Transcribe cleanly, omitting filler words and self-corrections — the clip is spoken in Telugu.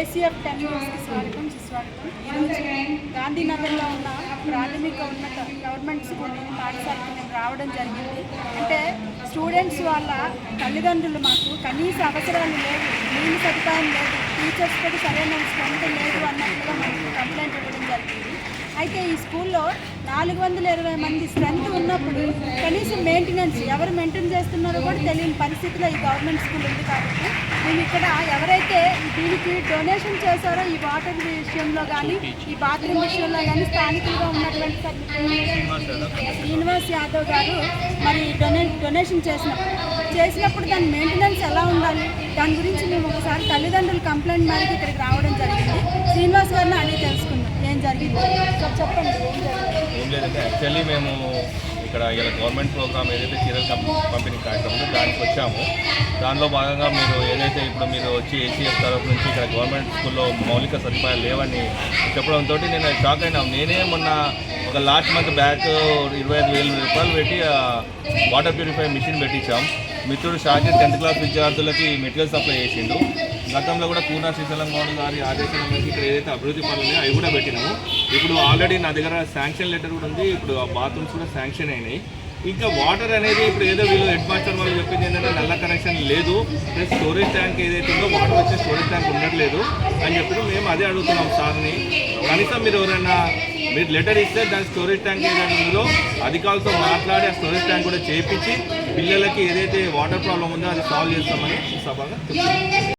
ఏసీఎఫ్ 10 న్యూస్కి స్వాగతం సుస్వాగతం. ఈరోజు గాంధీనగర్లో ఉన్న ప్రాథమిక ఉన్నత గవర్నమెంట్ స్కూల్ పాఠశాలకు మేము రావడం జరిగింది. అంటే స్టూడెంట్స్ వాళ్ళ తల్లిదండ్రులు మాకు కనీస అవసరాలు లేవు, నీళ్ళు సదుపాయం లేదు, టీచర్స్ కూడా సరైన స్ట్రెంత్ లేదు అన్నట్లుగా మనకు కంప్లైంట్ ఇవ్వడం జరిగింది. అయితే ఈ స్కూల్లో 420 మంది స్ట్రెంత్ ఉన్నప్పుడు కనీసం మెయింటెనెన్స్ ఎవరు మెయింటైన్ చేస్తున్నారో కూడా తెలియని పరిస్థితిలో ఈ గవర్నమెంట్ స్కూల్ ఉంది. కాబట్టి మేము ఇక్కడ ఎవరైతే దీనికి డొనేషన్ చేశారో ఈ వాటర్ విషయంలో కానీ ఈ బాత్రూమ్ విషయంలో కానీ స్థానికులుగా ఉన్నటువంటి శ్రీనివాస్ యాదవ్ గారు మరి డొనేషన్ చేసినప్పుడు దాని మెయింటెనెన్స్ ఎలా ఉండాలి, దాని గురించి మేము ఒకసారి తల్లిదండ్రుల కంప్లైంట్ మేరకు ఇక్కడికి రావడం జరిగింది. శ్రీనివాస్ గారిని అడిగి తెలుసుకున్నాం ఏం జరిగింది. చెప్పండి ఏం లేదంటే యాక్చువల్లీ మేము ఇక్కడ ఇలా గవర్నమెంట్ ప్రోగ్రామ్ ఏదైతే చీరల పంపిణీ కార్యక్రమం ఉందో దానికి వచ్చాము. దానిలో భాగంగా మీరు వచ్చి ఏసీఎఫ్ తరఫు నుంచి ఇక్కడ గవర్నమెంట్ స్కూల్లో మౌలిక సదుపాయాలు లేవని చెప్పడంతో నేను షాక్ అయినాం. నేనే మొన్న ఒక లాస్ట్ మంత్ బ్యాక్ 25,000 రూపాయలు పెట్టి వాటర్ ప్యూరిఫై మిషన్ పెట్టించాం. మిత్రుడు షాకిర్ 10th క్లాస్ విద్యార్థులకి మెటీరియల్ సప్లై చేసిండు. గతంలో కూడా కూనా శ్రీశైలం గౌడ్ గారి ఆదేశాల మేరకు ఇక్కడ ఏదైతే అభివృద్ధి పనులు ఉన్నాయో అవి కూడా పెట్టినాము. ఇప్పుడు ఆల్రెడీ నా దగ్గర శాంక్షన్ లెటర్ కూడా ఉంది. ఇప్పుడు ఆ బాత్రూమ్స్ కూడా శాంక్షన్ అయినాయి. ఇంకా వాటర్ అనేది ఇప్పుడు ఏదో వీళ్ళు హెడ్ మాస్టర్ వాళ్ళు చెప్పింది ఏంటంటే నల్ల కనెక్షన్ లేదు, ప్లస్ స్టోరేజ్ ట్యాంక్ ఏదైతే ఉందో వాటర్ వచ్చే స్టోరేజ్ ట్యాంక్ ఉండట్లేదు అని చెప్పి మేము అదే అడుగుతున్నాం సార్ని. కనీసం మీరు ఎవరైనా మీరు లెటర్ ఇస్తే దాని స్టోరేజ్ ట్యాంక్ ఏదైతే ఉందో అధికారులతో మాట్లాడి ఆ స్టోరేజ్ ట్యాంక్ కూడా చేయించి పిల్లలకి ఏదైతే వాటర్ ప్రాబ్లం ఉందో అది సాల్వ్ చేస్తామని సభగా చెప్తున్నాం.